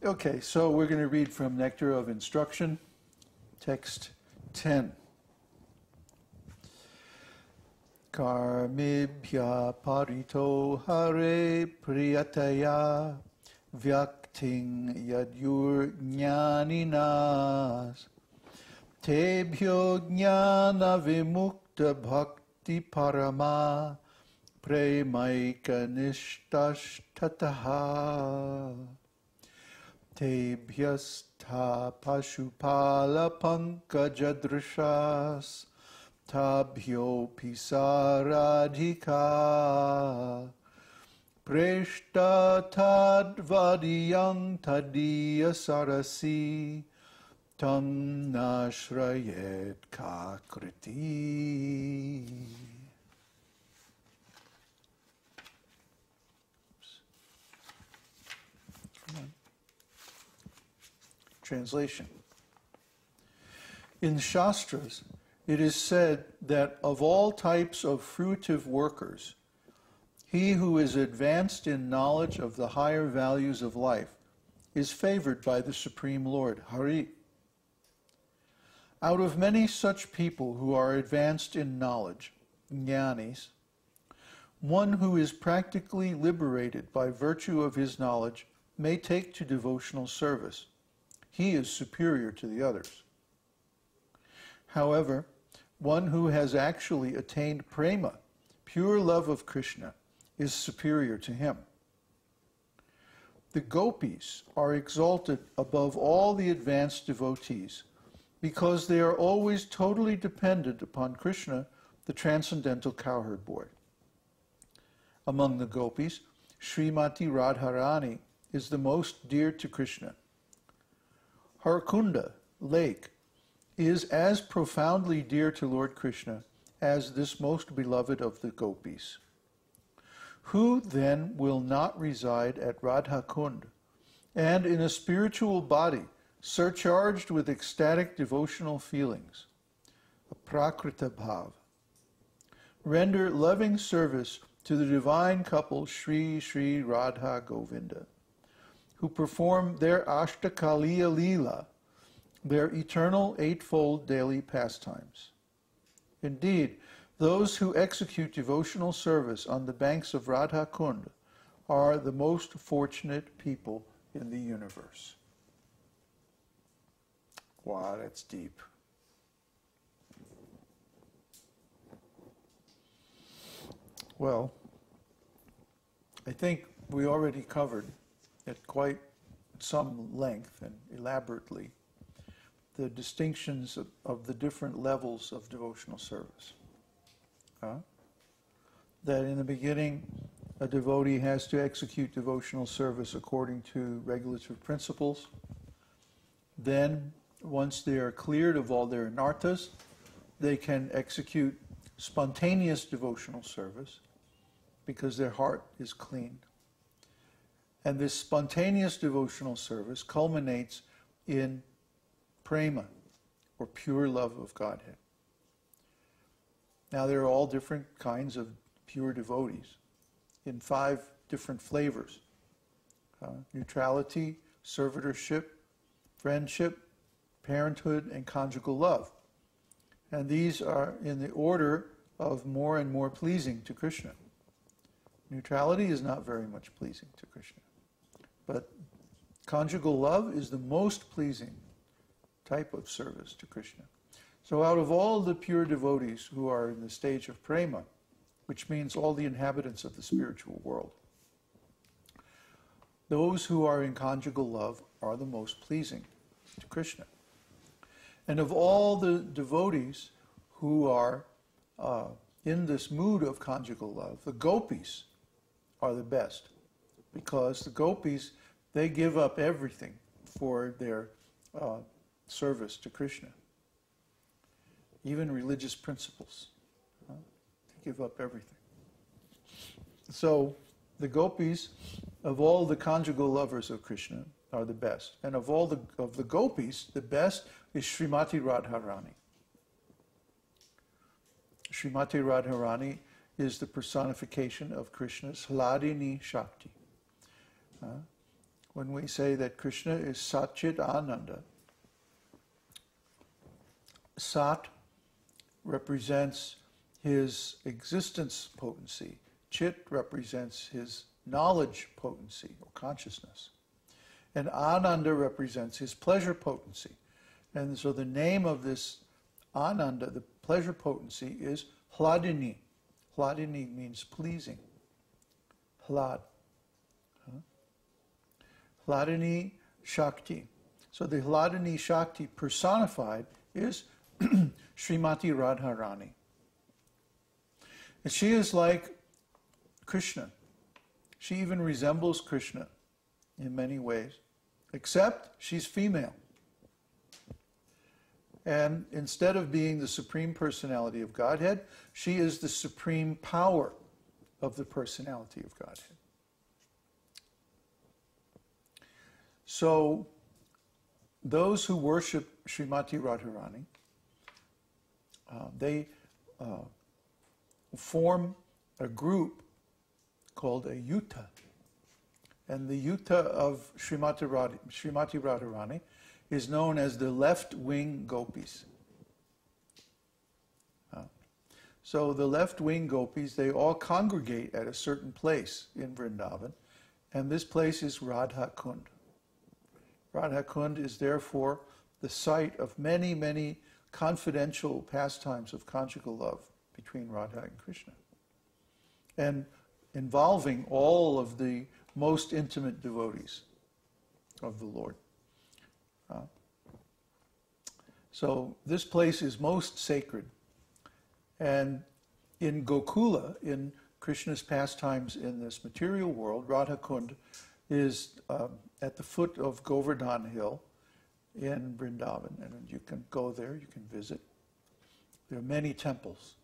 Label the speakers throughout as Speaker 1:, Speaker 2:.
Speaker 1: Okay, so we're going to read from Nectar of Instruction, text 10. Karmibhya parito hare priyataya vyakting yadyur jnaninas tebhyo jnana vimukta bhakti parama premaika nishtastataha tebhyastha pashupala pankajadrishas tabhyo pisaradhika preshta tadvadiyang tadiya sarasi tam nashrayet kakriti. Translation. In Shastras, it is said that of all types of fruitive workers, he who is advanced in knowledge of the higher values of life is favored by the Supreme Lord, Hari. Out of many such people who are advanced in knowledge, jnanis, one who is practically liberated by virtue of his knowledge may take to devotional service. He is superior to the others. However, one who has actually attained prema, pure love of Krishna, is superior to him. The gopis are exalted above all the advanced devotees because they are always totally dependent upon Krishna, the transcendental cowherd boy. Among the gopis, Srimati Radharani is the most dear to Krishna. Rādhā-kuṇḍa, lake, is as profoundly dear to Lord Krishna as this most beloved of the gopis. Who then will not reside at Rādhā-kuṇḍa and in a spiritual body surcharged with ecstatic devotional feelings, a prakrita bhava, render loving service to the divine couple Sri Sri Radha Govinda, who perform their Ashtakaliya Leela, their eternal eightfold daily pastimes. Indeed, those who execute devotional service on the banks of Rādhā-kuṇḍa are the most fortunate people in the universe. Wow, that's deep. Well, I think we already covered at quite some length and elaborately the distinctions of the different levels of devotional service. That in the beginning, a devotee has to execute devotional service according to regulative principles. Then, once they are cleared of all their anarthas, they can execute spontaneous devotional service because their heart is clean. And this spontaneous devotional service culminates in prema, or pure love of Godhead. Now there are all different kinds of pure devotees in 5 different flavors. Neutrality, servitorship, friendship, parenthood, and conjugal love. And these are in the order of more and more pleasing to Krishna. Neutrality is not very much pleasing to Krishna. But conjugal love is the most pleasing type of service to Krishna. So out of all the pure devotees who are in the stage of prema, which means all the inhabitants of the spiritual world, those who are in conjugal love are the most pleasing to Krishna. And of all the devotees who are in this mood of conjugal love, the gopis are the best, because the gopis, they give up everything for their service to Krishna. Even religious principles. They give up everything. So the gopis, of all the conjugal lovers of Krishna, are the best. And of all the gopis, the best is Srimati Radharani. Srimati Radharani is the personification of Krishna's Hladini Shakti. when we say that Krishna is Satchit Ananda. Sat represents his existence potency. Chit represents his knowledge potency or consciousness. And Ananda represents his pleasure potency. And so the name of this Ananda, the pleasure potency, is Hladini. Hladini means pleasing. Hlad. Hladini Shakti. So the Hladini Shakti personified is Srimati Radharani. And she is like Krishna. She even resembles Krishna in many ways, except she's female. And instead of being the Supreme Personality of Godhead, she is the supreme power of the Personality of Godhead. So, those who worship Srimati Radharani, they form a group called a yuta. And the yuta of Srimati Radharani is known as the left-wing gopis. So the left-wing gopis, they all congregate at a certain place in Vrindavan, and this place is Rādhā-kuṇḍa. Rādhā-kuṇḍa is therefore the site of many, many confidential pastimes of conjugal love between Radha and Krishna, and involving all of the most intimate devotees of the Lord. So this place is most sacred. And in Gokula, in Krishna's pastimes in this material world, Rādhā-kuṇḍa is at the foot of Govardhan Hill in Vrindavan. And you can go there, you can visit. There are many temples.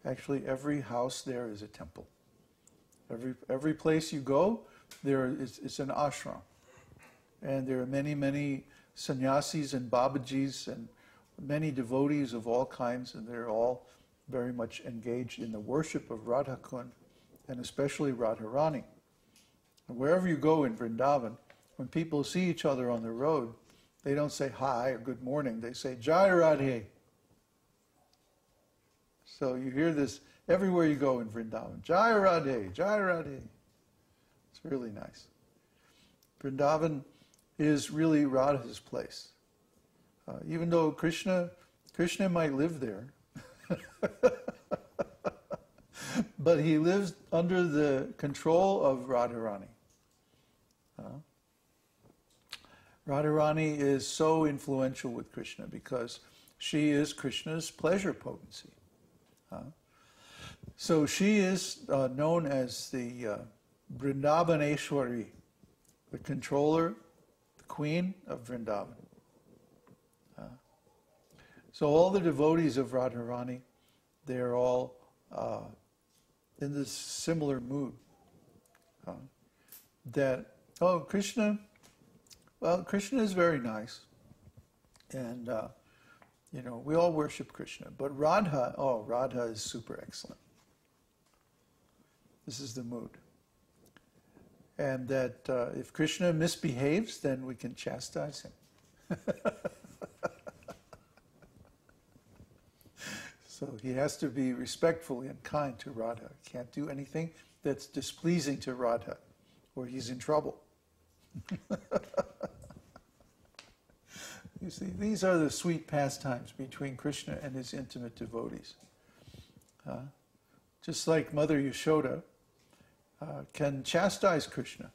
Speaker 1: Actually, every house there is a temple. Every place you go, it's an āśram. And there are many, many sannyasis and babajis and many devotees of all kinds, and they're all very much engaged in the worship of Rādhā-kuṇḍa, and especially Radharani. And wherever you go in Vrindavan, when people see each other on the road, they don't say hi or good morning, they say Jai Radhe. So you hear this everywhere you go in Vrindavan. Jai Radhe, Jai Radhe. It's really nice. Vrindavan is really Radha's place. Even though Krishna might live there, but he lives under the control of Radharani. Radharani is so influential with Krishna because she is Krishna's pleasure potency. So she is known as the Vrindavaneshwari, the controller, the queen of Vrindavan. So all the devotees of Radharani, they're all in this similar mood. Krishna is very nice. And, we all worship Krishna. But Radha is super excellent. This is the mood. And that if Krishna misbehaves, then we can chastise him. So he has to be respectful and kind to Radha. He can't do anything that's displeasing to Radha, or he's in trouble. You see, these are the sweet pastimes between Krishna and his intimate devotees. Just like Mother Yashoda can chastise Krishna.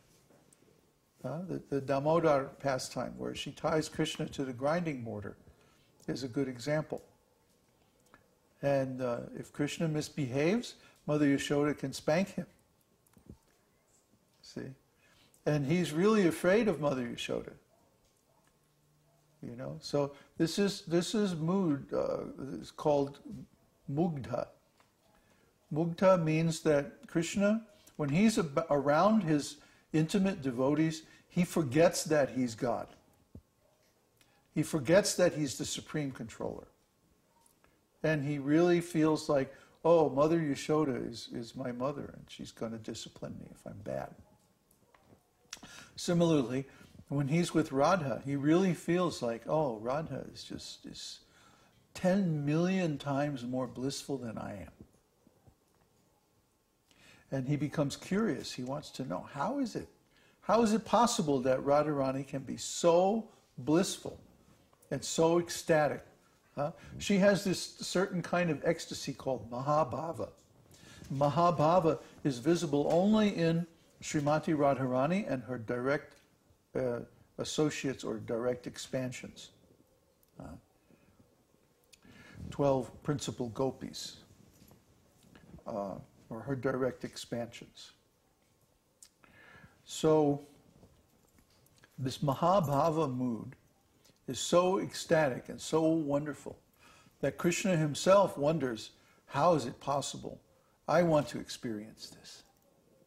Speaker 1: The Damodar pastime, where she ties Krishna to the grinding mortar, is a good example. And if Krishna misbehaves, Mother Yashoda can spank him. See? And he's really afraid of Mother Yashoda. So this is mood. It's called mugdha. Mugdha means that Krishna, when he's around his intimate devotees, he forgets that he's God. He forgets that he's the supreme controller. And he really feels like, oh, Mother Yashoda is my mother, and she's going to discipline me if I'm bad. Similarly, When he's with Radha, he really feels like, oh, Radha is 10 million times more blissful than I am. And he becomes curious. He wants to know, how is it possible that Radharani can be so blissful and so ecstatic? Huh? She has this certain kind of ecstasy called Mahabhava. Mahabhava is visible only in Srimati Radharani and her direct associates or direct expansions. 12 principal gopis, or her direct expansions. So this Mahabhava mood is so ecstatic and so wonderful that Krishna himself wonders, how is it possible? I want to experience this.